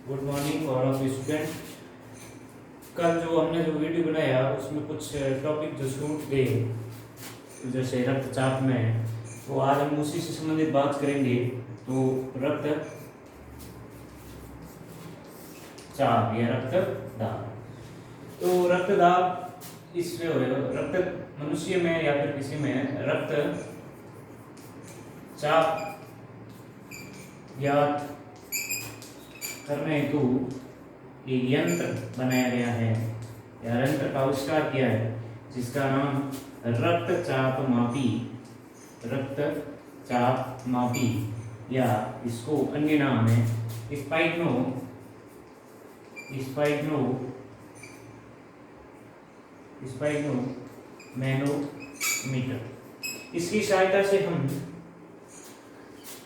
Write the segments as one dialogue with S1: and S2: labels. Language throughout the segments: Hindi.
S1: Good morning all of student. कल जो हमने जो वीडियो बनाया उसमें कुछ टॉपिक जो छूट गए, जैसे रक्तचाप में है, तो आज हम उसी से संबंधित बात करेंगे। तो रक्तचाप या रक्तदाब। तो रक्तदाब इसमें होगा रक्त मनुष्य में या फिर किसी में रक्तचाप ज्ञात करने हेतु एक यंत्र बनाया गया है या यंत्र का आविष्कार किया है, जिसका नाम रक्तचाप मापी या इसको अन्य नाम है स्पाइग्नोमेनोमीटर। इसकी सहायता से हम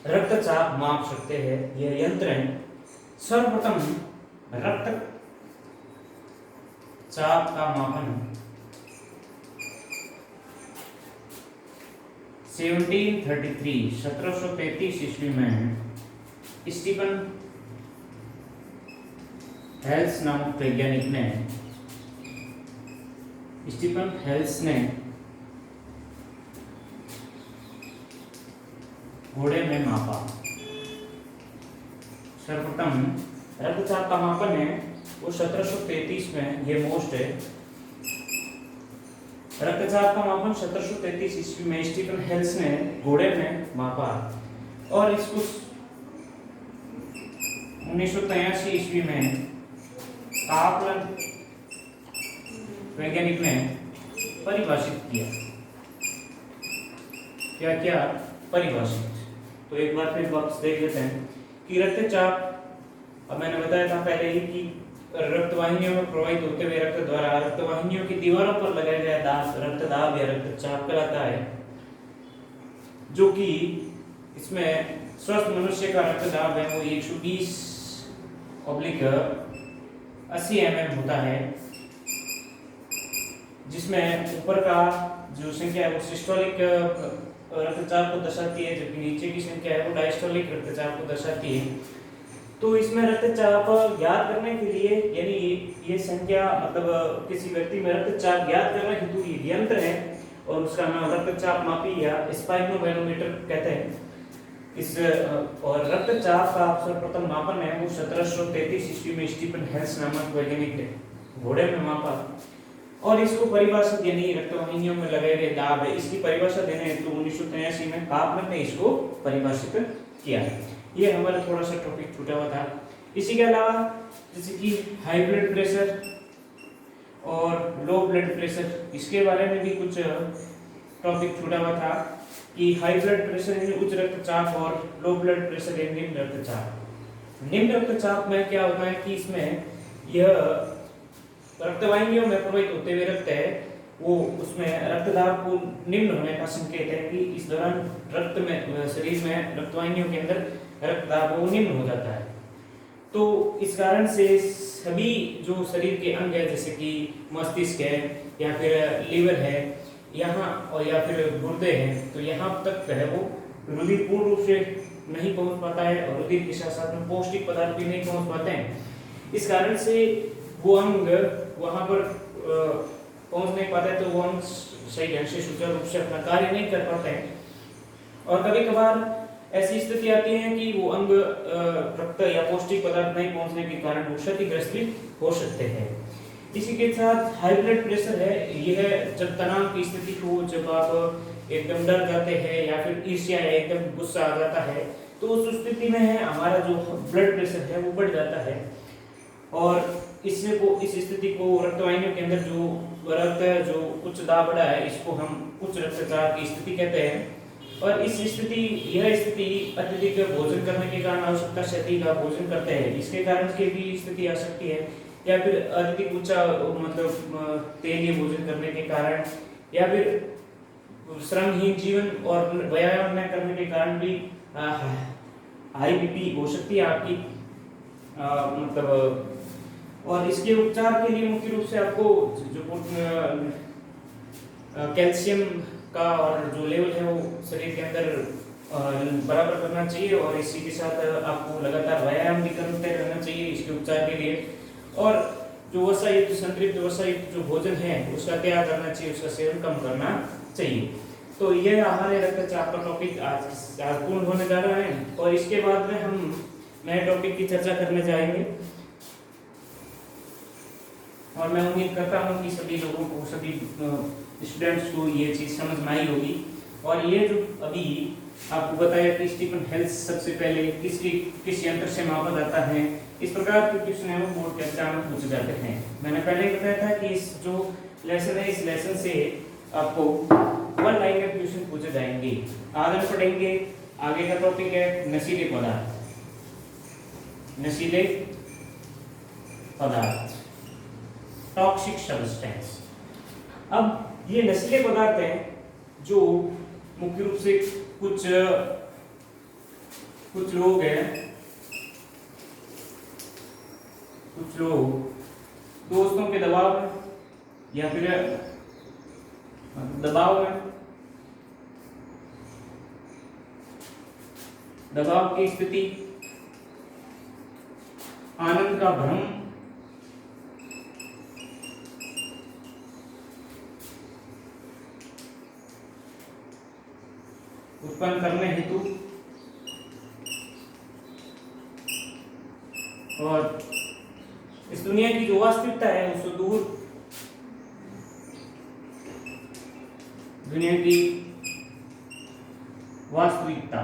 S1: रक्तचाप माप सकते हैं। यह यंत्र सर्वप्रथम रक्तचाप का मापन 1733 ईस्वी में स्टीफन हेल्स नामक वैज्ञानिक ने घोड़े में मापा। सर्वप्रथम रक्तचाप का मापन है वो 1733 में, ये मोस्ट है। रक्तचाप का मापन 1733 ईस्वी में स्टीफन हेल्स ने घोड़े में मापा और इसको 1983 ईस्वी में कापलन वैज्ञानिक ने परिभाषित किया। क्या परिभाषित। तो एक बार फिर वापस देख लेते हैं कि रक्तचाप, अब मैंने बताया था पहले ही कि रक्तवाहिनियों में प्रवाहित होते हुए रक्त द्वारा रक्तवाहिनियों की दीवारों पर लगाया गया दाब रक्तदाब या रक्तचाप कहलाता है, जो कि इसमें स्वस्थ मनुष्य का रक्तदाब है वो 120/80 mm होता है, जिसमें ऊपर का जो संख्या है वो सिस्टोलिक रक्तचाप को दर्शाती है, जबकि नीचे की संख्या है वो डायस्टोलिक रक्तचाप को दर्शाती है। तो इसमें रक्तचाप ज्ञात करने के लिए, यानी ये संख्या मतलब किसी व्यक्ति में रक्तचाप ज्ञात करने हेतु ये यंत्र है और उसका नाम रक्तचाप मापी या स्पाइग्नोमेनोमीटर कहते हैं। इस और रक्तचाप का सर्वप्रथम मापन है वो 1733 ईस्वी में स्टीफन हेल्स नामक वैज्ञानिक ने घोड़े में मापा और इसको परिभाषित, यानी रक्तवाहिनियों में लगाए गए दाब है, इसकी परिभाषा देने हेतु 1983 में कापलन ने इसको परिभाषित किया है। ये हमारा थोड़ा सा टॉपिक छूटा हुआ था। इसी के अलावा जैसे कि हाई ब्लड प्रेशर और लो ब्लड प्रेशर, इसके बारे में भी कुछ टॉपिक छूटा हुआ था कि हाई ब्लड प्रेशर यानी उच्च रक्तचाप और लो ब्लड प्रेशर यानी निम्न रक्तचाप। निम्न रक्तचाप में क्या होता है कि इसमें यह रक्तवाहिनियों में प्रवाहित होते हुए रक्त है वो उसमें रक्तदाब को निम्न होने का संकेत है कि इस दौरान रक्त में शरीर में रक्तवाहिनियों के अंदर रक्तदाब वो निम्न हो जाता है। तो इस कारण से सभी जो शरीर के अंग है, जैसे कि मस्तिष्क है या फिर लीवर है यहाँ और या फिर गुर्दे हैं, तो यहाँ तक है वो रुधिर पूर्ण रूप से नहीं पहुंच पाता है और रुधिर के साथ साथ में पौष्टिक पदार्थ भी नहीं पहुंच पाते हैं। इस कारण से वो अंग वहां पर पहुंच नहीं पाता है, तो वो अंग सही ढंग से सुचारू रूप से अपना कार्य नहीं कर पाते हैं और कभी कभार ऐसी स्थिति आती है कि वो अंग रक्त या पौष्टिक पदार्थ नहीं पहुंचने के कारण वो क्षतिग्रस्त भी हो सकते हैं। इसी के साथ हाई ब्लड प्रेशर है, यह जब तनाव की स्थिति हो, जब आप एकदम डर जाते हैं या फिर ईर्ष्या या एकदम गुस्सा आ जाता है, तो उस स्थिति में है हमारा जो ब्लड प्रेशर है वो बढ़ जाता है और इस स्थिति को रक्तवाहिनियों के अंदर जो रक्त जो उच्च दाब बढ़ा है, इसको हम उच्च रक्तचाप की स्थिति कहते हैं। और यह स्थिति अत्यधिक भोजन करने के कारण, आवश्यकता से अधिक आप भोजन करते हैं, इसके कारण की भी स्थिति आ सकती है, या फिर अत्यधिक ऊंचा मतलब तेलीय भोजन करने के कारण, या फिर श्रमहीन जीवन और व्यायाम न करने के कारण भी हाई बीपी हो सकती है आपकी मतलब। और इसके उपचार के लिए मुख्य रूप से आपको जो कैल्शियम का और जो लेवल है वो शरीर के अंदर बराबर करना चाहिए और इसी के साथ आपको लगातार व्यायाम भी करते रहना चाहिए। इसके उपचार के लिए। और जो वसायुक्त संतृप्त वसायुक्त जो भोजन है उसका क्या करना चाहिए, उसका सेवन कम करना चाहिए। तो ये हमारे रक्तचाप का टॉपिक आज पूर्ण होने जा रहा है और इसके बाद में हम नए टॉपिक की चर्चा करने जाएंगे। और मैं उम्मीद करता हूँ कि सभी लोगों को, सभी स्टूडेंट्स को ये चीज़ समझ में आई होगी। और ये जो अभी आपको बताया कि स्टीफन हेल्थ सबसे पहले किस यंत्र से मापा जाता है, इस प्रकार के क्वेश्चन है वो बोर्ड के एग्जाम में पूछे जाते हैं। मैंने पहले ही बताया था कि इस जो लेसन है, इस लेसन से आपको वन लाइनर क्वेश्चन पूछे जाएंगे। आज हम पढ़ेंगे, आगे का टॉपिक है नशीले पदार्थ। नशीले पदार्थ, टॉक्सिक सब्सटेंस। अब ये नशीले पदार्थ हैं जो मुख्य रूप से कुछ लोग हैं, कुछ लोग दोस्तों के दबाव में या फिर दबाव की स्थिति, आनंद का भ्रम, उत्पन्न करने हेतु और इस दुनिया की जो वास्तविकता है उससे दूर, दुनिया की वास्तविकता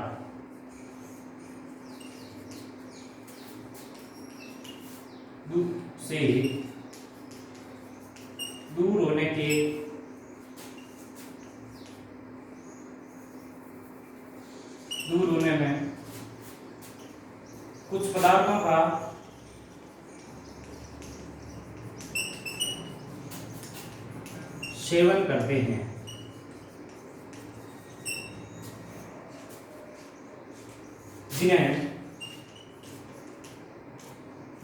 S1: से दूर होने के में कुछ पदार्थों का सेवन करते हैं, जिन्हें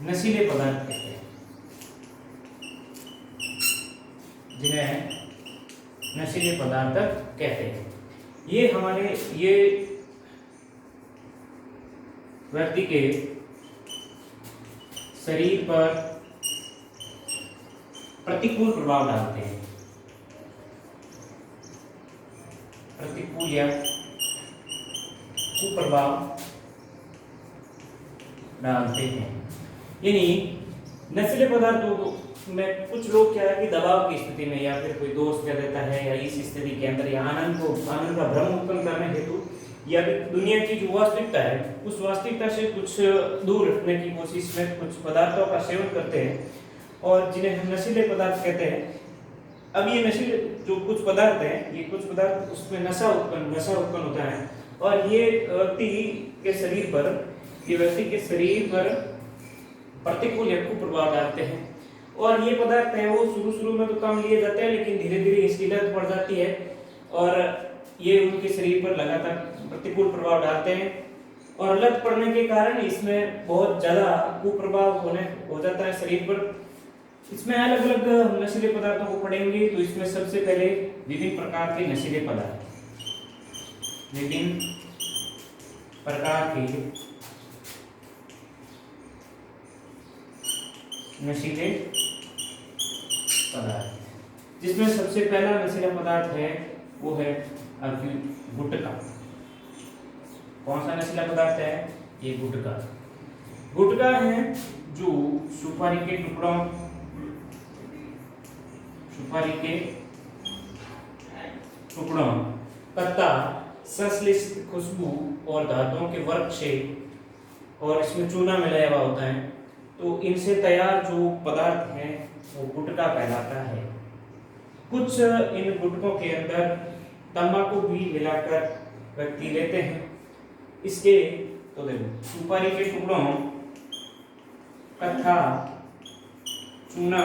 S1: नशीले पदार्थ कहते हैं, जिन्हें नशीले पदार्थ कहते हैं। ये व्यक्ति के शरीर पर प्रतिकूल प्रभाव डालते हैं, प्रतिकूल या कुप्रभाव डालते हैं। यानी नशीले पदार्थों में कुछ लोग क्या है कि दबाव की स्थिति में या फिर कोई दोस्त कह देता है या इस स्थिति के अंदर या आनंद का भ्रम उत्पन्न करने हेतु या दुनिया की जो वास्तविकता है उस वास्तविकता से कुछ दूर रखने की कोशिश में कुछ पदार्थों का सेवन करते हैं और जिन्हें हम नशीले पदार्थ कहते हैं। अब ये नशीले जो कुछ पदार्थ हैं, ये कुछ पदार्थ उसमें नशा उत्पन्न होता है और ये व्यक्ति के शरीर पर प्रतिकूल या कुप्रभाव डालते हैं। और ये पदार्थ है वो शुरू में तो कम लिए जाते हैं, लेकिन धीरे धीरे इसकी लत पड़ जाती है और ये उनके शरीर पर लगातार प्रतिकूल प्रभाव डालते हैं और लत पड़ने के कारण इसमें बहुत ज्यादा कुप्रभाव हो जाता है शरीर पर। इसमें अलग अलग नशीले पदार्थों को पढ़ेंगे। तो इसमें सबसे पहले विभिन्न प्रकार के नशीले पदार्थ, विभिन्न प्रकार के नशीले पदार्थ, जिसमें सबसे पहला नशीला पदार्थ है वो है गुटखा। कौन सा नशीला पदार्थ है? ये गुटखा है जो सुपारी के टुकड़ों तथा संश्लेषित खुशबू और धातुओं के वर्क से, और इसमें चूना मिलाया हुआ होता है, तो इनसे तैयार जो पदार्थ है वो गुटखा कहलाता है। कुछ इन गुटखों के अंदर तंबाकू भी मिलाकर व्यक्ति लेते हैं। इसके तो देखो सुपारी के टुकड़ों तथा चूना,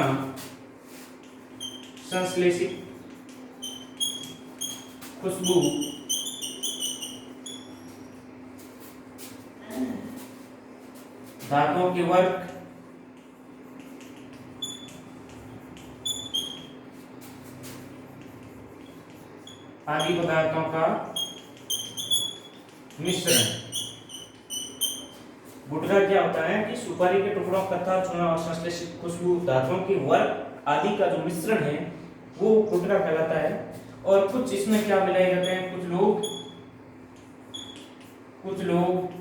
S1: संश्लेषित खुशबू, धातुओं के वर्क, आदि पदार्थों का मिश्रण गुटखा क्या होता है कि सुपारी के टुकड़ों, कथा, चूना और संश्लेषित खुशबू धातुओं के वर्ग आदि का जो मिश्रण है वो गुटखा कहलाता है। और कुछ इसमें क्या मिलाए जाते हैं, कुछ लोग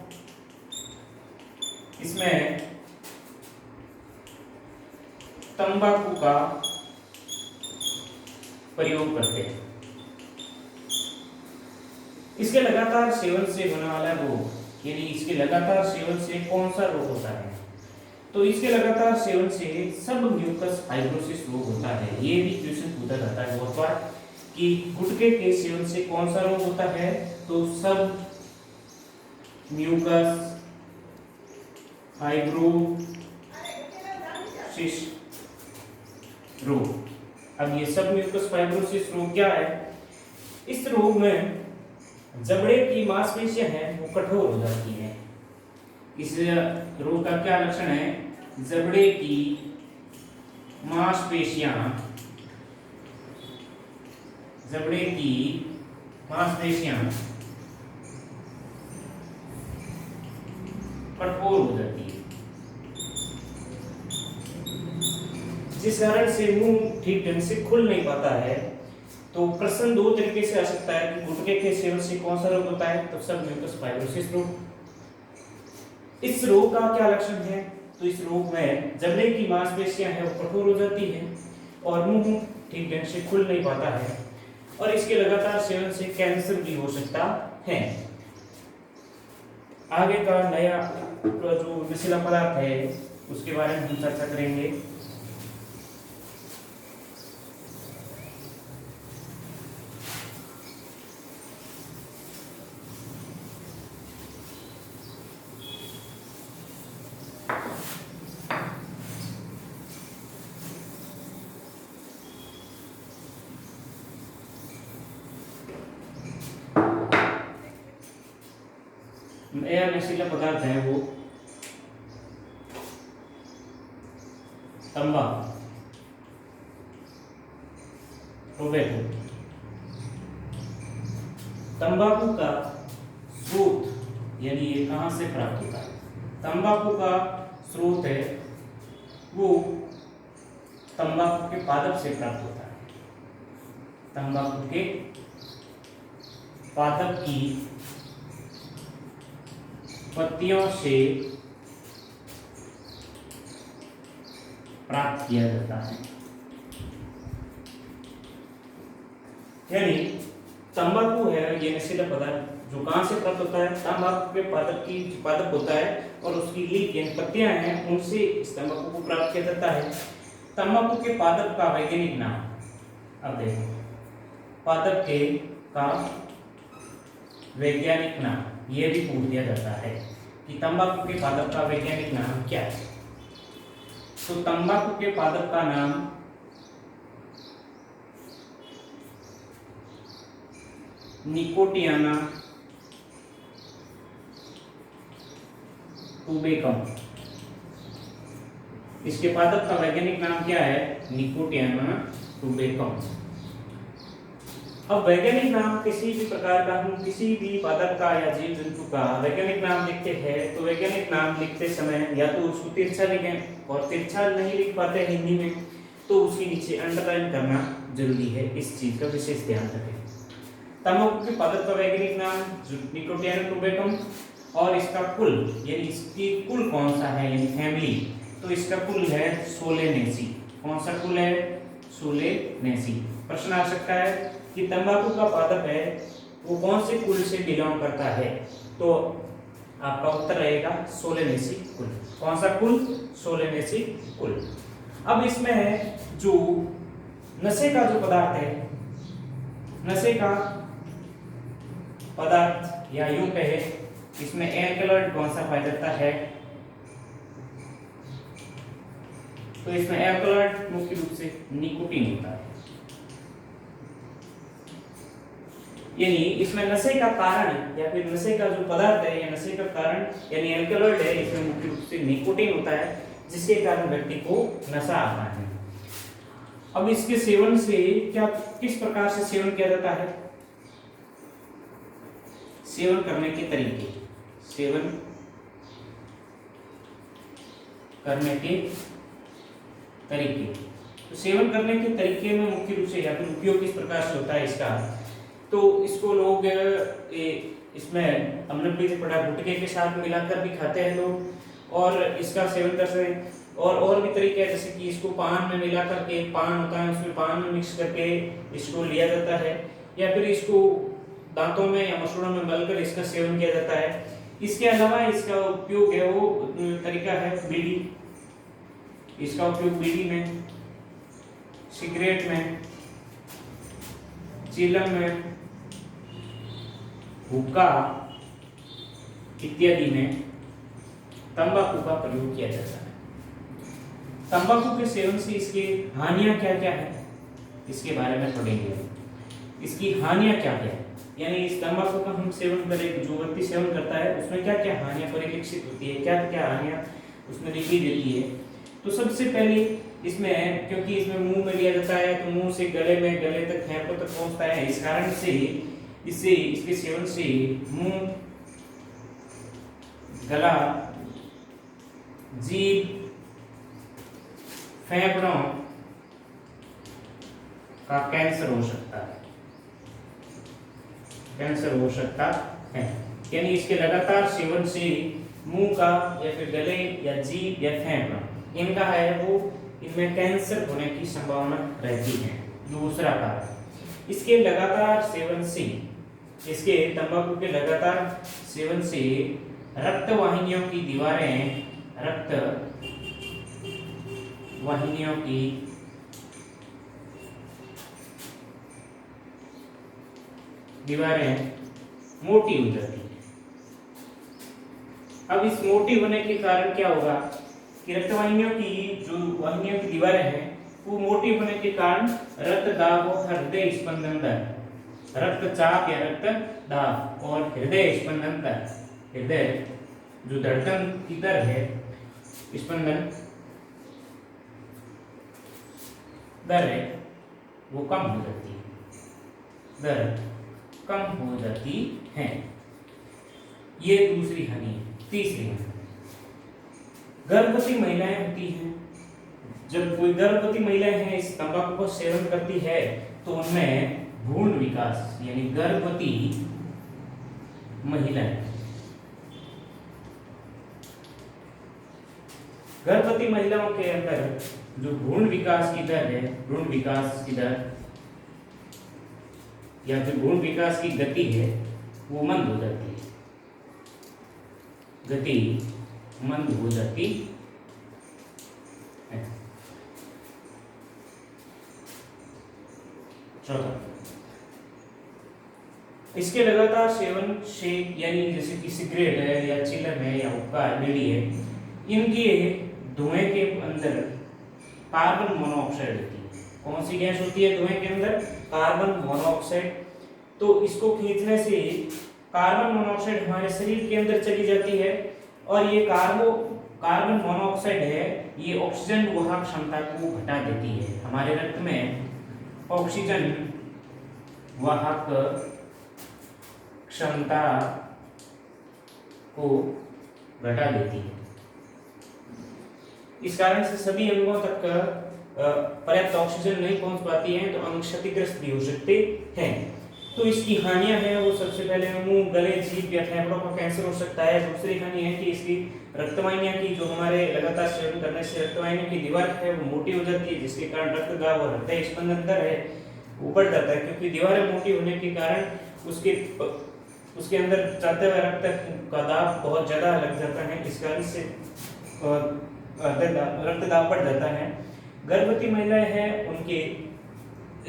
S1: इसमें तंबाकू का प्रयोग करते हैं। इसके लगातार सेवन से होने वाला रोग, यानी इसके लगातार सेवन से कौन सा रोग होता है, तो इसके लगातार सेवन से सब म्यूकस फाइब्रोसिस रोग होता है। ये भी क्वेश्चन पूछा जाता है बहुत बार कि गुटखे के सेवन से कौन सा रोग होता है, तो सब म्यूकस फाइब्रोसिस रोग। अब ये सब म्यूकस फाइब्रोसिस रोग क्या है, इस रोग में जबड़े की मांसपेशियां हैं वो कठोर हो जाती हैं। इस रोग का क्या लक्षण है, जबड़े की मांसपेशियां कठोर हो जाती है, जिस कारण से मुंह ठीक ढंग से खुल नहीं पाता है। तो प्रश्न दो तरीके से आ सकता है कि गुटखे के सेवन से कौन सा रोग होता है, तो सब म्यूकस फाइब्रोसिस रोग। इस रोग का क्या लक्षण है, तो इस रोग में जबड़े की मांसपेशियां हैं वो कठोर हो जाती है और मुंह ठीक ढंग से खुल नहीं पाता है, और इसके लगातार सेवन से कैंसर भी हो सकता है। आगे का नया जो नशीला पदार्थ है उसके बारे में हम चर्चा करेंगे। नया नशीला पदार्थ है वो तंबाकू, टोबैको। तंबाकू का स्रोत, यानी ये कहां से प्राप्त होता है, तंबाकू का स्रोत है वो तंबाकू के पादप से प्राप्त होता है। तंबाकू के पादप की पत्तियों से प्राप्त किया जाता है। यानी तंबाकू है ये नशीला पदार्थ जो कहां से प्राप्त होता है, तंबाकू के पादप होता है और उसकी लीफ यानी पत्तियां हैं उनसे इस तंबाकू को प्राप्त किया जाता है। तंबाकू के पादप का वैज्ञानिक नाम, अब देखो पादप के का वैज्ञानिक नाम ये भी पूछ दिया जाता है कि तंबाकू के पादप का वैज्ञानिक नाम क्या है। तो तंबाकू के पादप का नाम निकोटियाना टूबेकम। इसके पादप का वैज्ञानिक नाम क्या है, निकोटियाना टूबेकम। अब वैज्ञानिक नाम किसी भी प्रकार का, हम किसी भी पादप का या जीव जंतु का वैज्ञानिक नाम लिखते हैं तो वैज्ञानिक नाम लिखते समय या तो उसको तिरछा लिखें, और तिरछा नहीं लिख पाते हिंदी में तो उसके नीचे अंडरलाइन करना जरूरी है। इस चीज का विशेष ध्यान रखें। तंबाकू के पादप का वैज्ञानिक नाम निकोटियाना टूबेकम, और इसका कुल यानी इसकी कुल कौन सा है यानी फैमिली, तो इसका कुल है सोलेनेसी। कौन सा कुल है, सोलेनेसी। प्रश्न आ सकता है कि तंबाकू का पादप है वो कौन से कुल से बिलोंग करता है, तो आपका उत्तर रहेगा सोलेनेसी कुल। कौन सा कुल, सोलेनेसी कुल। अब इसमें जो नशे का जो पदार्थ है, नशे का पदार्थ या यूं कहे इसमें एल्कलॉइड कौन सा पाया जाता है, तो इसमें एल्कलॉइड मुख्य रूप से निकोटीन होता है। यानी इसमें नशे का कारण या फिर नशे का जो पदार्थ है या नशे का कारण यानी एल्कलॉइड है, इसमें मुख्य रूप से निकोटीन होता है जिसके कारण व्यक्ति को नशा आता है। अब इसके सेवन से क्या, किस प्रकार से सेवन किया जाता है, सेवन करने के तरीके, सेवन करने के तरीके। तो सेवन करने के तरीके में मुख्य रूप से या फिर उपयोग किस प्रकार से होता है इसका, तो इसको लोग इसमें हमने पीछे पढ़ा गुटखे के साथ मिलाकर भी खाते हैं लोग, और इसका सेवन कर सकते हैं। और भी तरीके हैं, जैसे कि इसको पान में मिला करके, पान होता है उसमें पान में मिक्स करके इसको लिया जाता है, या फिर इसको दांतों में या मसूड़ों में मलकर इसका सेवन किया जाता है। इसके अलावा इसका उपयोग है वो तरीका है बीड़ी, इसका उपयोग बीड़ी में, सिगरेट में, चिलम में, हुक्का इत्यादि में तंबाकू का प्रयोग किया जाता है। तंबाकू के सेवन से इसकी हानियां क्या क्या है इसके बारे में पढ़ेंगे। इसकी हानियां क्या क्या है, यानी इस तंबाकू का हम सेवन करें, जो व्यक्ति सेवन करता है उसमें क्या क्या हानियां परिलक्षित होती है, क्या क्या हानियां उसमें दिखाई देती है। तो सबसे पहले इसमें, क्योंकि इसमें मुंह में लिया जाता है तो मुंह से गले में, गले तक, फेफड़ों तक पहुंचता है, इस कारण से इससे इसके सेवन से मुंह, गला, जीभ, फेफड़ों का कैंसर हो सकता है, कैंसर हो सकता है। यानी इसके लगातार सेवन से मुंह का या फिर गले या जीभ या फेफड़ा इनका है वो, इनमें कैंसर होने की संभावना रहती है। दूसरा कारण, इसके लगातार सेवन से, इसके तंबाकू के लगातार सेवन से रक्त वाहिनियों की दीवारें, रक्त वाहिनियों की दीवारें मोटी हो जाती है। अब इस मोटी होने के कारण क्या होगा कि रक्त वाहिनियों की जो वाहिनियों की दीवारें हैं वो मोटी होने के कारण रक्त दाब और हृदय स्पंदन दर, रक्तचाप या रक्त दाब और हृदय स्पंदन दर, हृदय जो धड़कन की दर है, स्पंदन दर है वो कम हो जाती है, दर कम हो जाती है। ये दूसरी हानि है। तीसरी हानि, गर्भवती महिलाएं होती हैं, जब कोई गर्भवती महिलाएं हैं इस तंबाकू का सेवन करती है तो उनमें भ्रूण विकास, यानी गर्भवती महिलाएं, गर्भवती महिलाओं के अंदर जो भ्रूण विकास की दर है, भ्रूण विकास की दर या फिर भ्रूण विकास की गति है वो मंद हो जाती है, गति मंद हो जाती है। चौथा, इसके लगातार सेवन से, यानी जैसे कि सिगरेट है या चिलम है या हुक्का है, बीड़ी है, इनके धुएं के अंदर कार्बन मोनोऑक्साइड होती है। कौन सी गैस होती है धुएं के अंदर? Carbon monoxide. तो इसको खींचने से कार्बन मोनोऑक्साइड हमारे शरीर के अंदर चली जाती है, और ये कार्बन मोनोऑक्साइड है, ये ऑक्सीजन वाहक क्षमता को घटा देती है। हमारे रक्त में ऑक्सीजन वाहक क्षमता को घटा देती है। इस कारण से सभी अंगों तक पर्याप्त ऑक्सीजन नहीं पहुंच पाती है, तो अंग क्षतिग्रस्त भी हो सकते हैं। तो इसकी हानियां हैं वो, सबसे पहले मुंह, गले, जीभ या फेफड़ों का कैंसर हो सकता है। दूसरी हानि है कि इसकी रक्तवाहिनियां की, जो हमारे लगातार सेवन करने से रक्तवाहिनियों की दीवार है वो मोटी हो जाती है, जिसके कारण रक्तदाब और हृदय स्पंदन दर है वो बढ़ जाता है, क्योंकि दीवारें मोटी होने के कारण उसके अंदर जाते हुए रक्त का दाब बहुत ज्यादा लग जाता है, इस कारण से रक्तदाब बढ़ जाता है। गर्भवती महिलाएं हैं, उनके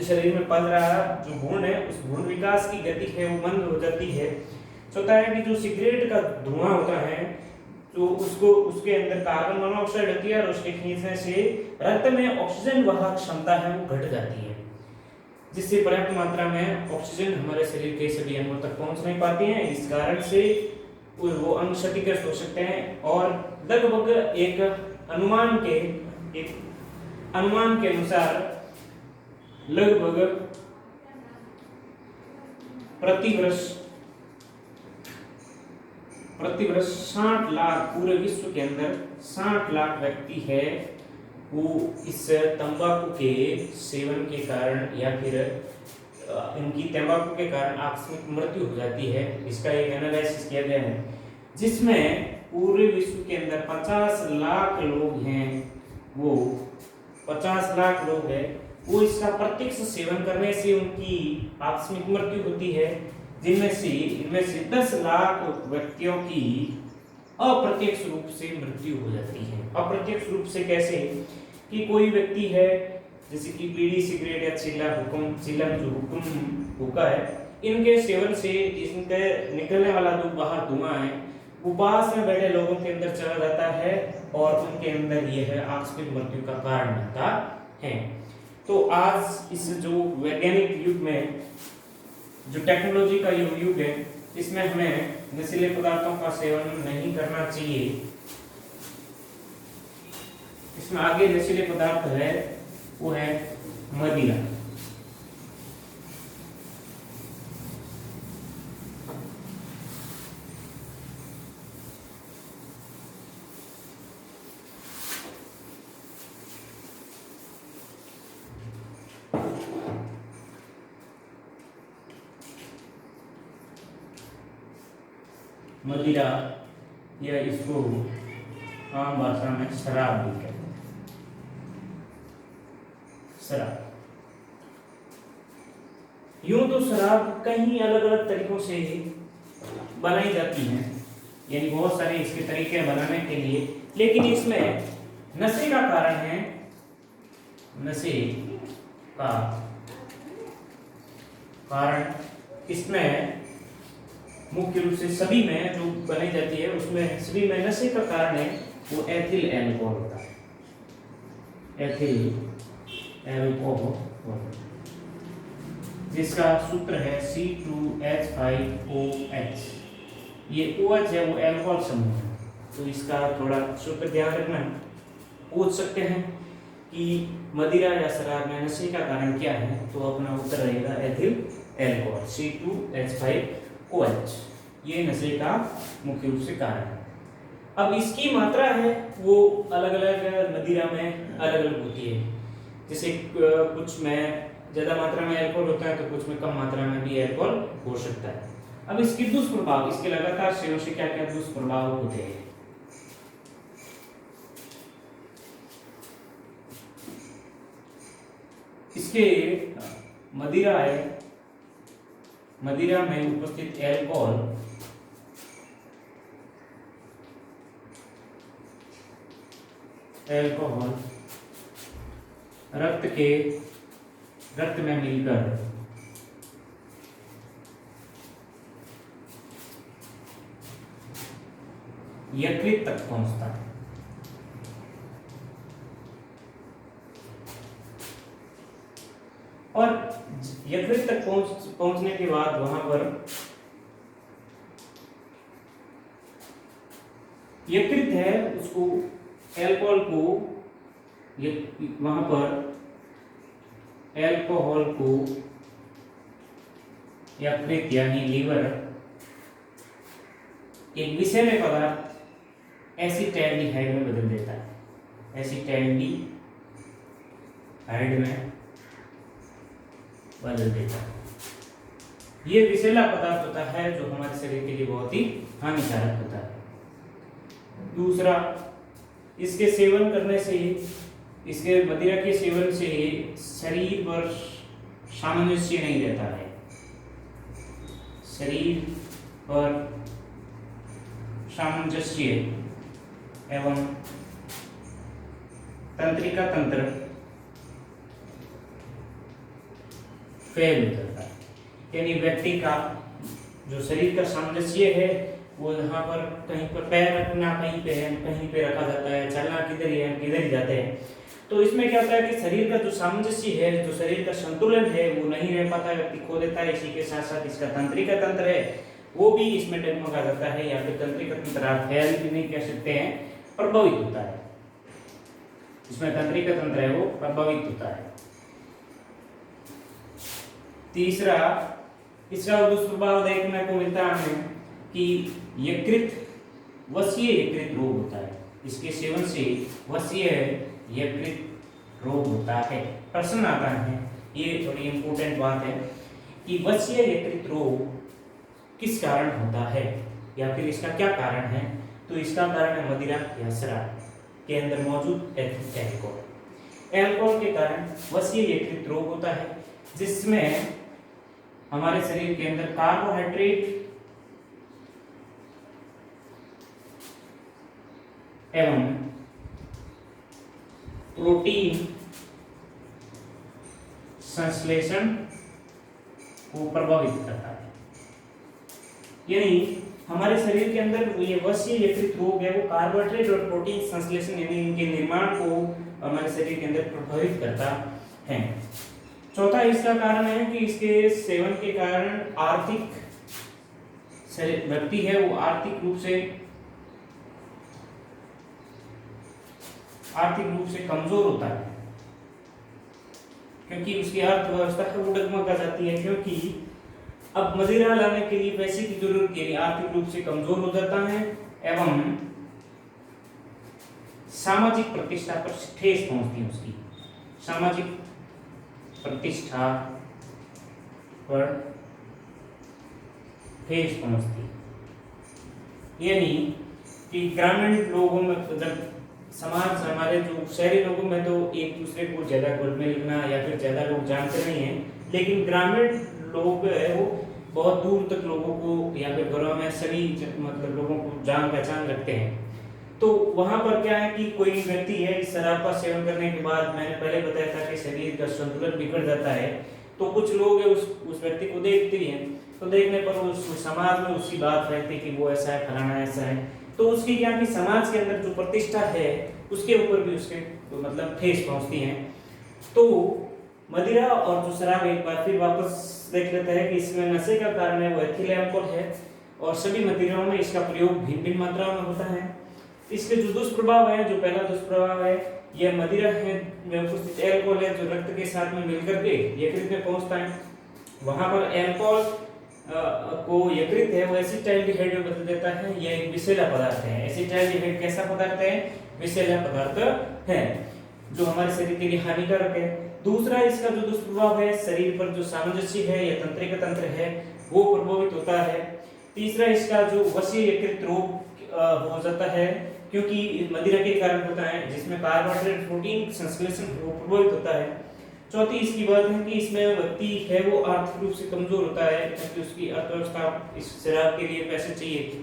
S1: शरीर में पल रहा जो भ्रूण है उस भ्रूण विकास की गति है वो मंद हो जाती है। चौथा है कि जो सिगरेट का धुआं होता है तो उसके अंदर कार्बन मोनोऑक्साइड होती है, और उसके खींचने से रक्त में ऑक्सीजन वाहक क्षमता है वो घट जाती है, जिससे पर्याप्त मात्रा में ऑक्सीजन हमारे शरीर के सभी अंगों तक पहुंच नहीं पाती है। इस कारण से वो अंग क्षतिग्रस्त हो सकते हैं, और लगभग एक अनुमान के अनुसार लगभग प्रति वर्ष 60 लाख पूरे विश्व के अंदर 60 लाख व्यक्ति है वो इस तंबाकू के सेवन के कारण या फिर इनकी तंबाकू के कारण आकस्मिक मृत्यु हो जाती है। इसका एक एनालिसिस किया गया है जिसमें पूरे विश्व के अंदर 50 लाख लोग हैं, वो 50 लाख लोग हैं वो इसका प्रत्यक्ष सेवन करने से उनकी आकस्मिक मृत्यु होती है, इनमें से 10 लाख व्यक्तियों की अप्रत्यक्ष रूप से मृत्यु हो जाती है। अप्रत्यक्ष रूप से कैसे कि कोई व्यक्ति है जैसे कि बीड़ी सिगरेट या चिलम जो हुक्का है, इनके सेवन से इनके निकलने वाला जो बाहर धुआं है वो पास में बैठे लोगों के अंदर चला जाता है और उनके अंदर यह आकस्मिक मृत्यु का कारण बनता है। तो आज इस जो वैज्ञानिक युग में जो टेक्नोलॉजी का युग है इसमें हमें नशीले पदार्थों का सेवन नहीं करना चाहिए। इसमें आगे नशीले पदार्थ है वो है मदिरा। मदिरा या इसको आम भाषा में शराब भी कहते हैं। शराब यूं तो शराब कई अलग अलग तरीकों से बनाई जाती है, यानी बहुत सारे इसके तरीके बनाने के लिए, लेकिन इसमें नशे का कारण है, नशे का कारण इसमें मुख्य रूप से सभी में जो बनाई जाती है उसमें सभी में नशे का कारण है वो एथिल एल्कोहल होता है। एथिल एल्कोहल जिसका सूत्र है C2H5OH। ये OH है वो एल्कोहल समूह है, तो इसका थोड़ा सूत्र ध्यान रखना। पूछ सकते हैं कि मदिरा या शराब में नशे का कारण क्या है, तो अपना उत्तर रहेगा एथिल एल्कोहल C2H5OH। ये नशे का मुख्य रूप से कारण है। अब इसकी मात्रा है वो अलग अलग मदिरा में अलग अलग होती है, जैसे कुछ में ज़्यादा मात्रा में अल्कोहल होता है तो कुछ में कम मात्रा में भी अल्कोहल हो सकता है। अब इसके दुष्प्रभाव, इसके लगातार सेवन से क्या क्या दुष्प्रभाव होते हैं। इसके मदिरा है, मदिरा में उपस्थित अल्कोहल रक्त में मिलकर यकृत तक पहुंचता है। और यकृत तक पहुंचने के बाद वहां पर यकृत है उसको अल्कोहल को वहां पर अल्कोहल को यकृत यानी लीवर एक विषैले पदार्थ एसिटाल्डिहाइड में बदल देता है। एसिटाल्डिहाइड में बदल देता है। ये विषैला पदार्थ होता है जो हमारे शरीर के लिए बहुत ही हानिकारक होता है। दूसरा, इसके सेवन करने से, इसके मदिरा के सेवन से शरीर पर सामंजस्य नहीं रहता है। शरीर पर सामंजस्य एवं तंत्रिका तंत्र फेल हो जाता है, यानी व्यक्ति का जो शरीर का सामंजस्य है वो यहाँ पर कहीं पर पैर रखना कहीं पे रखा जाता है, चलना किधर ही है किधर ही जाते हैं। तो इसमें क्या होता है कि शरीर का जो सामंजस्य है, जो शरीर का संतुलन है वो नहीं रह पाता, व्यक्ति खो देता है। इसी के साथ साथ इसका तंत्रिका तंत्र है वो भी इसमें डगमगा जाता है, या फिर तंत्रिका तंत्र फेल भी नहीं कह सकते हैं, प्रभावित होता है। इसमें तंत्रिका तंत्र है वो प्रभावित होता है। तीसरा, इसका दुष्प्रभाव देखने को मिलता है कि यकृत वसीय यकृत रोग होता है। इसके सेवन से वसीय यकृत रोग होता है। प्रश्न आता है, ये थोड़ी इम्पोर्टेंट बात है कि वसीय यकृत रोग किस कारण होता है या फिर इसका क्या कारण है। तो इसका कारण है मदिरा या शराब के अंदर मौजूद एल्कोहल। एल्कोहल के कारण वसीय यकृत रोग होता है, जिसमें हमारे शरीर के अंदर कार्बोहाइड्रेट एवं प्रोटीन संश्लेषण को प्रभावित करता है। यानी हमारे शरीर के अंदर ये वसीय यकृत रोग है वो कार्बोहाइड्रेट और प्रोटीन संश्लेषण यानी इनके निर्माण को हमारे शरीर के अंदर प्रभावित करता है। चौथा इसका कारण है कि इसके सेवन के कारण आर्थिक व्यक्ति है वो आर्थिक रूप से कमजोर होता है, क्योंकि उसकी अर्थव्यवस्था है वो डगमगा जाती है, क्योंकि अब मदिरा लाने के लिए पैसे की जरूरत के लिए आर्थिक रूप से कमजोर हो जाता है एवं सामाजिक प्रतिष्ठा पर ठेस पहुंचती है। उसकी सामाजिक प्रतिष्ठा पर ठेस पहुंचती, यानी कि ग्रामीण लोगों में जब समाज हमारे जो शहरी लोगों में तो एक दूसरे को ज्यादा घुल मिलना या फिर ज्यादा लोग जानते नहीं हैं, लेकिन ग्रामीण लोग है वो बहुत दूर तक लोगों को या फिर घरों में सभी मतलब लोगों को जान पहचान रखते हैं। तो वहां पर क्या है कि कोई व्यक्ति है इस शराब का सेवन करने के बाद, मैंने पहले बताया था कि शरीर का संतुलन बिगड़ जाता है, तो कुछ लोग है उस व्यक्ति को देखते हैं, तो देखने पर उस समाज में उसकी बात रहती है कि वो ऐसा है, फलाना ऐसा है, तो उसकी क्या कि समाज के अंदर जो प्रतिष्ठा है उसके ऊपर भी उसके मतलब ठेस पहुंचती है। तो मदिरा और जो शराब, एक बार फिर वापस देख लेते हैं कि इसमें नशे का कारण है वो एथिल अल्कोहल है और सभी मदिराओं में इसका प्रयोग भिन्न भिन्न मात्राओं में होता है। इसके जो दुष्प्रभाव है, जो पहला दुष्प्रभाव है, यह मदिरा है में उपस्थित अल्कोहल है जो रक्त के साथ में मिलकर के यकृत में पहुंचता है। वहां पर अल्कोहल को यकृत है वो एसिटाल्डिहाइड में बदल देता है। यह एक विषैला पदार्थ है। एसिटाल्डिहाइड कैसा पदार्थ है? विषैला पदार्थ है जो हमारे शरीर के लिए हानिकारक है। दूसरा इसका जो दुष्प्रभाव है, शरीर पर जो सामंजस्य है या तंत्रिका तंत्र है वो प्रभावित होता है। तीसरा इसका जो वसीय यकृत रोग हो जाता है, क्योंकि मदिरा के कारण होता है, जिसमें कार्बोहाइड्रेट प्रोटीन संश्लेषण प्रभावित होता है। चौथी इसकी बात है कि इसमें व्यक्ति है वो आर्थिक रूप से कमजोर होता है, क्योंकि उसकी अर्थव्यवस्था इस शराब के लिए पैसे चाहिए,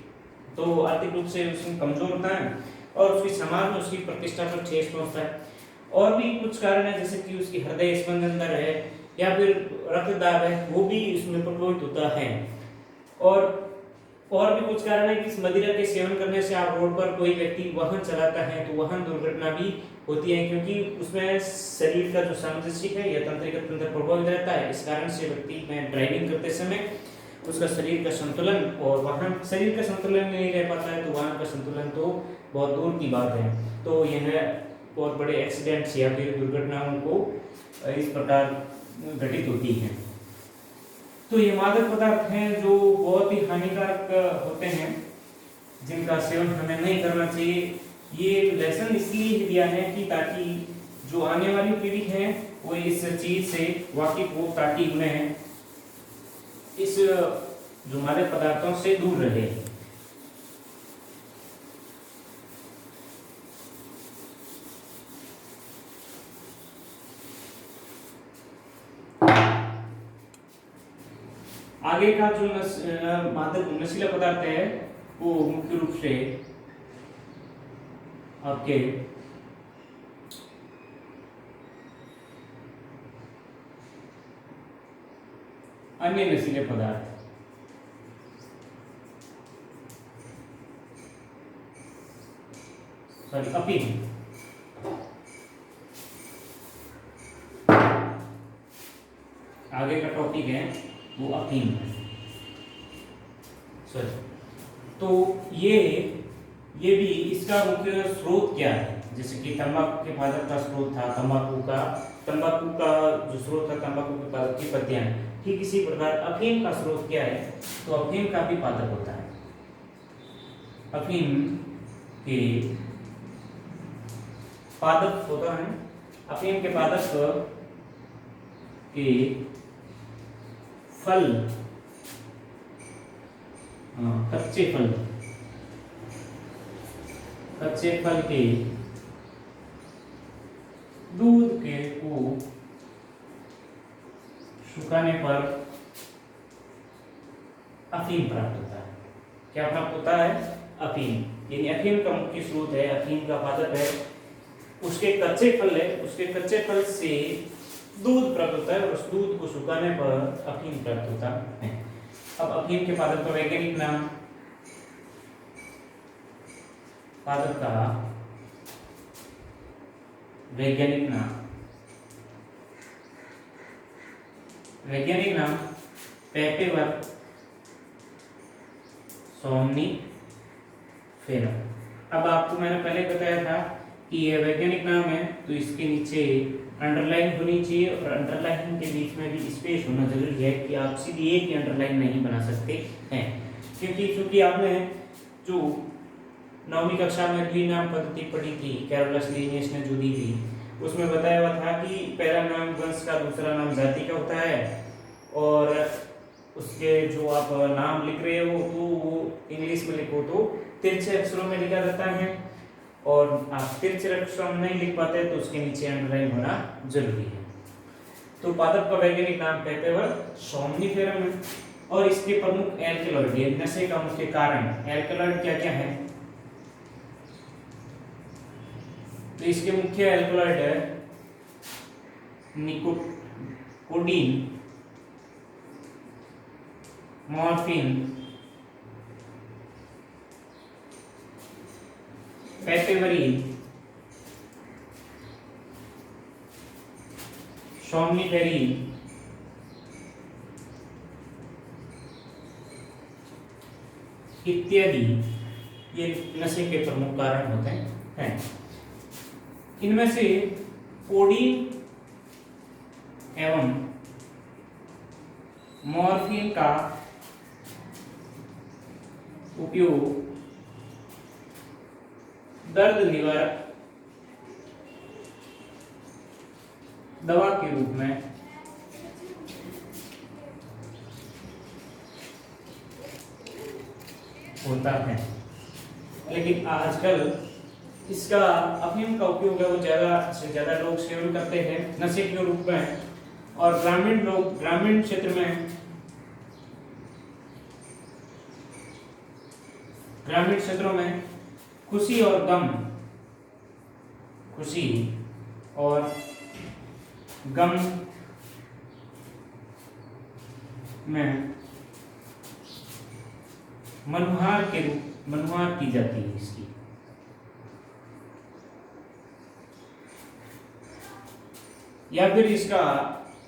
S1: तो आर्थिक रूप से उसमें कमजोर होता है और उसकी समाज में उसकी प्रतिष्ठा पर ठेस पहुंचता है। और भी कुछ कारण है, जैसे कि उसकी हृदय स्पंदन दर है या फिर रक्तदाब है, वो भी इसमें प्रभावित होता है। और भी कुछ कारण है कि इस मदिरा के सेवन करने से आप रोड पर कोई व्यक्ति वाहन चलाता है तो वाहन दुर्घटना भी होती है, क्योंकि उसमें शरीर का जो सामंजस्य है या तंत्रिका तंत्र प्रभावित रहता है। इस कारण से व्यक्ति में ड्राइविंग करते समय उसका शरीर का संतुलन और वाहन शरीर का संतुलन नहीं रह पाता है, तो वाहन का संतुलन तो बहुत दूर की बात है। तो यह बहुत बड़े एक्सीडेंट्स या फिर दुर्घटनाओं को इस प्रकार घटित होती हैं। तो ये मादक पदार्थ हैं जो बहुत ही हानिकारक होते हैं, जिनका सेवन हमें नहीं करना चाहिए। ये लेसन इसलिए दिया है कि ताकि जो आने वाली पीढ़ी है वो इस चीज से वाकिफ हो, ताकि उन्हें इस जो मादक पदार्थों से दूर रहे। आगे का जो मादक नशीला पदार्थ है वो मुख्य रूप से आपके अन्य नशीले पदार्थ, सॉरी अफीम, आगे का टॉपिक है वो अफीम है। सॉरी, तो ये भी इसका मुख्य स्रोत क्या है? जैसे कि तंबाकू के पादप का स्रोत था, तंबाकू का जो स्रोत था तंबाकू के पादप की पत्तियां, ठीक इसी प्रकार अफीम का स्रोत क्या है? तो अफीम का भी पादप होता है। अफीम के पादप होता है, अफीम के पादप के फल, कच्चे फल के दूध के को सुखाने पर अफीम प्राप्त होता है। क्या प्राप्त होता है? अफीम। यानी अफीम का मुख्य स्रोत है, अफीम का पादप है, उसके कच्चे फल है, उसके कच्चे फल से दूध प्राप्त होता है और उस दूध को सुखाने पर अफीम प्राप्त होता है। अब अफीम के पादप का वैज्ञानिक नाम, पादप का वैज्ञानिक नाम पेपेवर सोमनिफेरम। अब आपको मैंने पहले बताया था कि यह वैज्ञानिक नाम है, तो इसके नीचे अंडरलाइन होनी चाहिए और अंडरलाइन के बीच में भी स्पेस होना जरूरी है कि आप सीधी एक ही अंडरलाइन नहीं बना सकते हैं, क्योंकि आपने जो 9वीं कक्षा में द्विनाम पद्धति पढ़ी थी, कैरोलस लिनियस ने जो दी थी, उसमें बताया हुआ था कि पहला नाम वंश का, दूसरा नाम जाति का होता है और उसके जो आप नाम लिख रहे हो तो वो इंग्लिश में लिखो तो तिरछे अक्षरों में लिखा जाता है, और आप तिरछे अक्षरों में नहीं लिख पाते तो उसके नीचे अंडरलाइन होना जरूरी है। तो पादप का वैज्ञानिक नाम पेपेवर सोमनिफेरम है और इसके प्रमुख एल्कलॉइड, ये नशे का मुख्य कारण एल्कलॉइड क्या क्या है? तो इसके मुख्य एल्कलॉइड है निकोटीन, मॉर्फिन, पेपेवरीन, सोमनिफेरिन, इत्यादि ये नशे के प्रमुख कारण होते हैं। इनमें से कोडीन एवं मॉर्फिन का उपयोग दर्द निवारक दवा के रूप में होता है, लेकिन आजकल इसका अफीम का उपयोग है वो ज्यादा से ज्यादा लोग सेवन करते हैं नशे के रूप में, और ग्रामीण क्षेत्रों में खुशी और गम में मनुहार की जाती है इसकी। या फिर इसका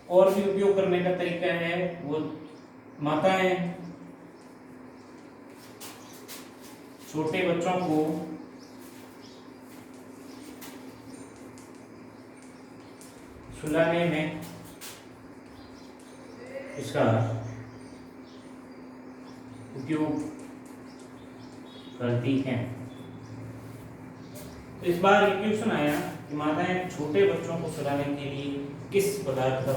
S1: और भी उपयोग करने का तरीका है, वो माताएं छोटे बच्चों को सुलाने में इसका उपयोग करती हैं। तो इस बार एक क्वेश्चन आया कि माताएं छोटे बच्चों को सुलाने के लिए किस मादक पदार्थ का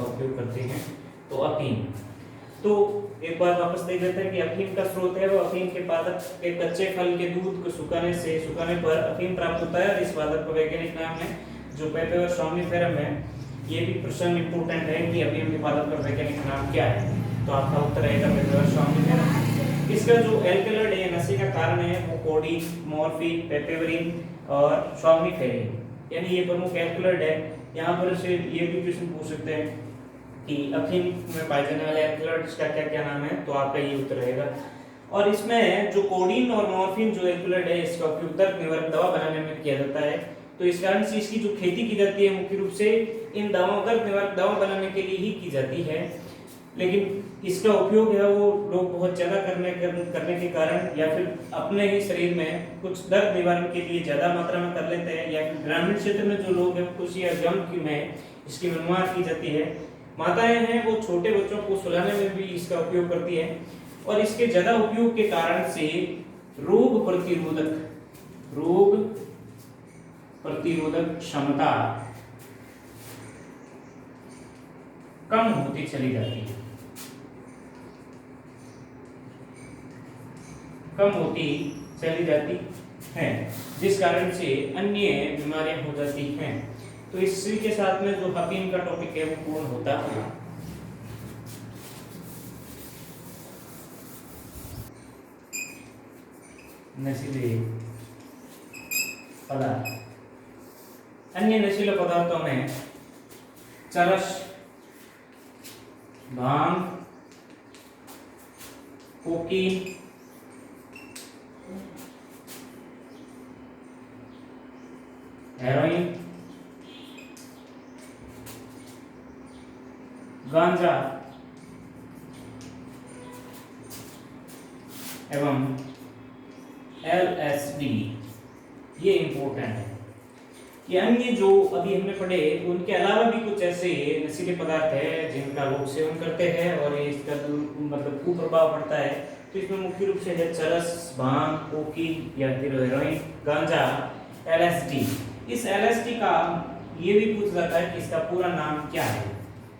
S1: उपयोग करते हैं? तो अफीम। तो एक बार वापस देख लेते हैं कि अफीम का स्रोत है वो अफीम के पादप के कच्चे फल के दूध को सुखाने पर अफीम प्राप्त होता है। इस पादप का वैज्ञानिक नाम है जो पेपेवर सोमनिफेरम है। ये भी प्रश्न इंपोर्टेंट है कि अफीम के पादप का वैज्ञानिक नाम क्या है, तो आपका उत्तर रहेगा पेपेवर सोमनिफेरम। इसका जो एल्कलॉइड है, नशे का कारण है, वो कोडीन, मॉर्फिन, पेपेवरिन और सोमनिफेरिन, यानी ये प्रमुख एल्कलॉइड है। यहाँ पर से ये भी प्रश्न पूछ सकते हैं कि अफीम में पाए जाने वाले एल्कलॉइड्स का क्या क्या नाम है, तो आपका ये उत्तर रहेगा। और इसमें जो कोडीन और मॉर्फिन जो एल्कलॉइड है, इसका उपयोग दर्द निवारक दवा बनाने में किया जाता है। तो इस कारण से इसकी जो खेती की जाती है मुख्य रूप से इन दर्द निवारक दवा बनाने के लिए ही की जाती है, लेकिन इसका उपयोग है वो लोग बहुत ज्यादा करने के कारण या फिर अपने ही शरीर में कुछ दर्द निवारण के लिए ज्यादा मात्रा में कर लेते हैं, या फिर ग्रामीण क्षेत्र में जो लोग हैं खुशी या गम में इसकी व्यवहार की जाती है। माताएं हैं वो छोटे बच्चों को सुलाने में भी इसका उपयोग करती है, और इसके ज्यादा उपयोग के कारण से रोग प्रतिरोधक क्षमता कम होती चली जाती है, कम होती चली जाती है, जिस कारण से अन्य बीमारियां हो जाती हैं। तो इसी के साथ में जो हकीम का टॉपिक है वो पूर्ण होता है। नशीले पदार्थ, अन्य नशीले पदार्थों में चरस, भांग, कोकीन, हेरोइन, गांजा एवं LSD ये इंपॉर्टेंट है कि अन्य जो अभी हमने पढ़े उनके अलावा भी कुछ ऐसे नशीले पदार्थ है जिनका लोग सेवन करते हैं और इसका मतलब कुप्रभाव पड़ता है। तो इसमें मुख्य रूप से है चरस, भांग, कोकीन या फिर हेरोइन, गांजा, LSD। इस LSD का ये भी पूछा जाता है कि इसका पूरा नाम क्या है।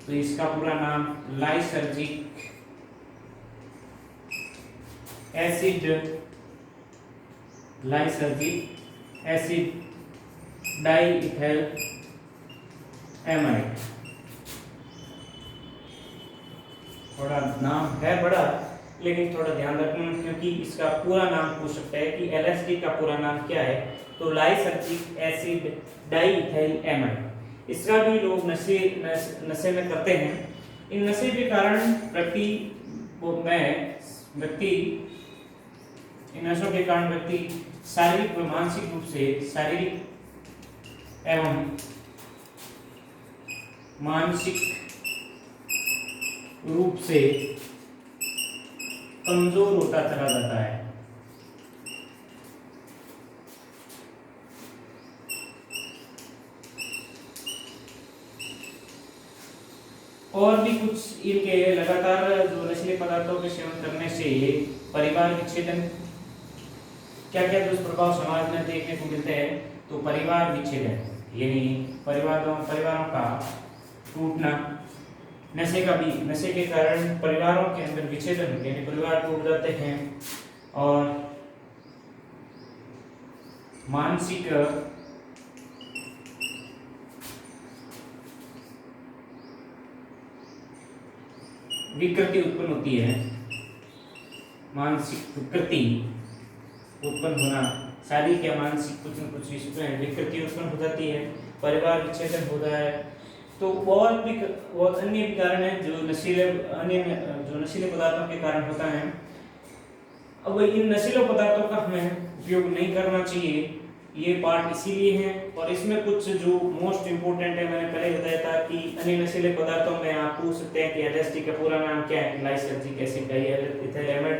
S1: तो इसका पूरा नाम lysergic acid, lysergic acid diethyl amide. थोड़ा नाम है बड़ा, लेकिन थोड़ा ध्यान रखना क्योंकि इसका पूरा नाम पूछ सकता है कि LSD का पूरा नाम क्या है। तो लाइसर्जिक एसिड डाइइथाइल एमाइड। इसका भी लोग नशे में करते हैं। इन नशे के कारण व्यक्ति इन नशों के कारण व्यक्ति शारीरिक व मानसिक रूप से एवं मानसिक रूप से कमजोर होता चला जाता है। और भी कुछ इनके लगातार जो नशीले पदार्थों के सेवन करने से परिवार विच्छेदन, क्या क्या दुष्प्रभाव समाज में देखने को मिलते हैं। तो परिवार विच्छेदन यानी परिवारों का टूटना, नशे के कारण परिवारों के अंदर विच्छेदन यानी परिवार टूट जाते हैं। और मानसिक विकृति उत्पन्न होती है, मानसिक विकृति उत्पन्न होना, शारीरिक या मानसिक कुछ न कुछ इसमें विकृति उत्पन्न हो जाती है, परिवार विच्छेदन होता है। तो बहुत अन्य भी कारण है जो नशीले पदार्थों के कारण होता है। अब इन नशीले पदार्थों का हमें उपयोग नहीं करना चाहिए, ये पार्ट इसीलिए है। और इसमें कुछ जो मोस्ट इम्पोर्टेंट है, मैंने पहले बताया था कि अन्य नशीले पदार्थों में आप पूछ सकते हैं कि LSD का पूरा नाम क्या है, लाइसर्जिक एसिड डाइइथाइल एमाइड।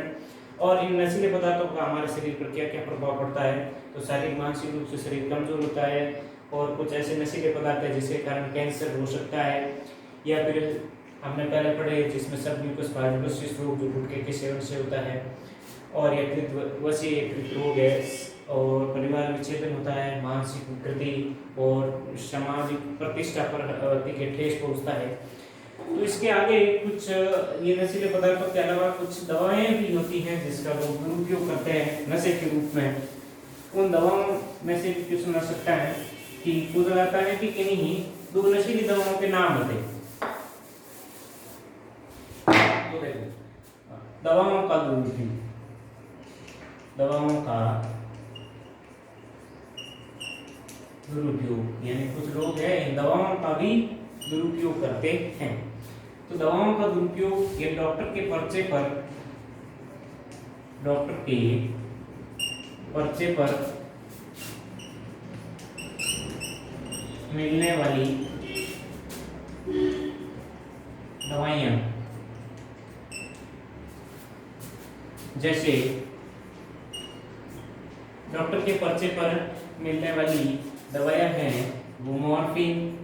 S1: और इन नशीले पदार्थों का हमारे शरीर पर क्या क्या प्रभाव पड़ता है। तो शारीरिक मानसिक रूप से शरीर कमजोर होता है। और कुछ ऐसे नशीले पदार्थ है जिसके कारण कैंसर हो सकता है, या फिर हमने पहले पढ़े जिसमें सबम्यूकस फाइब्रोसिस रोग जो गुटखे के सेवन से होता है, और यकृत रोग है, और परिवार विच्छेदन होता है, मानसिक विकृति और सामाजिक प्रतिष्ठा पर के ठेस पहुंचता है। तो इसके आगे कुछ ये नशीले पदार्थों के अलावा कुछ दवाएं भी होती हैं जिसका लोग दुरुपयोग करते हैं नशे के रूप में। उन दवाओं में से भी कुछ सुना सकता है कि पूछा जाता है कि किन्हीं ही दो नशीली दवाओं के नाम बताइए। तो देखो, दवाओं का दुरुपयोग, यानी कुछ लोग हैं इन दवाओं का भी दुरुपयोग करते हैं। तो दवाओं का दुरुपयोग ये डॉक्टर के पर्चे पर मिलने वाली दवाइयाँ, जैसे डॉक्टर के पर्चे पर मिलने वाली दवाइयाँ हैं वो मॉर्फिन,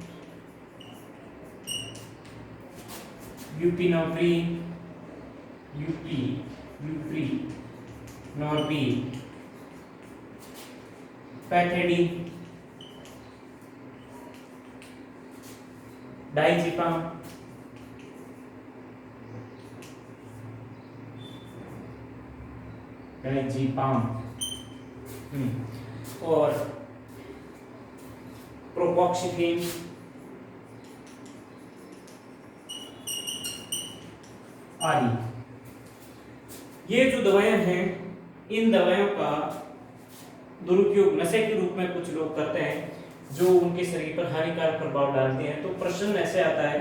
S1: यूपिनोफ्रीन, पैथेडीन, डाइजिपाम, और प्रोपोक्सिफेन, आदि। ये जो दवाएं हैं, इन दवाओं का दुरुपयोग नशे के रूप में कुछ लोग करते हैं जो उनके शरीर पर हानिकारक प्रभाव डालते हैं। तो प्रश्न ऐसे आता है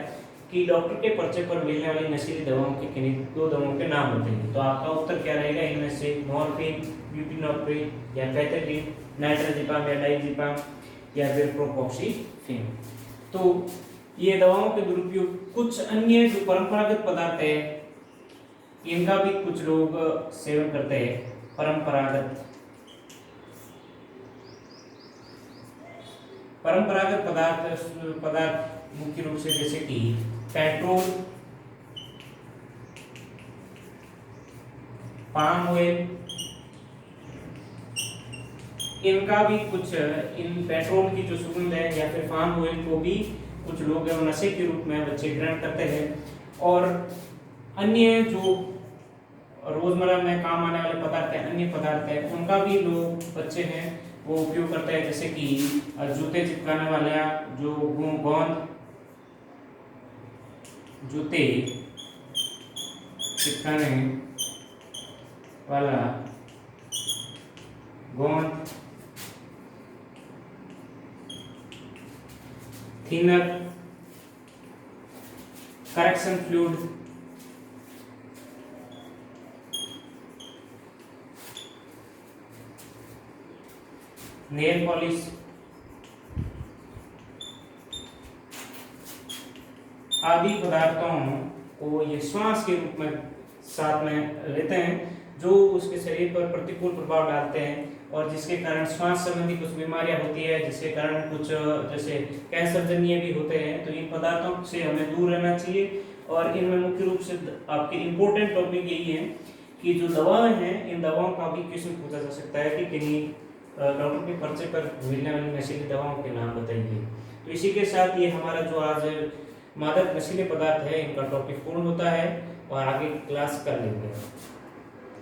S1: कि डॉक्टर के पर्चे पर मिलने वाली नशीली दवाओं के किन्हीं 2 दवाओं के नाम बताइए। तो आपका उत्तर क्या रहेगा? इनमें से मॉर्फिन, ब्यूप्रिनोप्रिन या पैथेटिन, नाइट्रोजिपाम या डाइजिपाम या फिर प्रोपोक्सिफेन। तो ये दवाओं के दुरुपयोग, कुछ अन्य जो परंपरागत पदार्थ है इनका भी कुछ लोग सेवन करते हैं। परंपरागत पदार्थ मुख्य रूप से जैसे कि पेट्रोल, पाम ऑयल, इनका भी कुछ, इन पेट्रोल की जो सुगंध है या फिर पाम ऑयल को भी कुछ लोग नशे के रूप में बच्चे ग्रहण करते हैं। और अन्य जो रोजमर्रा में काम आने वाले पदार्थ हैं, अन्य पदार्थ हैं, उनका भी लोग बच्चे हैं वो उपयोग करते हैं। जैसे कि जूते चिपकाने वाला जो गोंद, जूते चिपकाने वाला गोंद, thinner, correction fluid, nail polish आदि पदार्थों को ये श्वास के रूप में साथ में लेते हैं जो उसके शरीर पर प्रतिकूल प्रभाव डालते हैं और जिसके कारण श्वास संबंधी कुछ बीमारियां होती है, जिसके कारण कुछ जैसे कैंसर जन्य भी होते हैं। तो इन पदार्थों से हमें दूर रहना चाहिए। और इनमें मुख्य रूप से आपके इम्पोर्टेंट टॉपिक यही है कि जो दवाएं हैं, इन दवाओं का भी क्वेश्चन पूछा जा सकता है कि किन्हीं डॉक्टर के पर्चे पर मिलने वाली नशीली दवाओं के नाम बताइए। तो इसी के साथ ये हमारा जो आज मादक नशीले पदार्थ है इनका टॉपिक पूर्ण होता है और आगे क्लास कर लेंगे।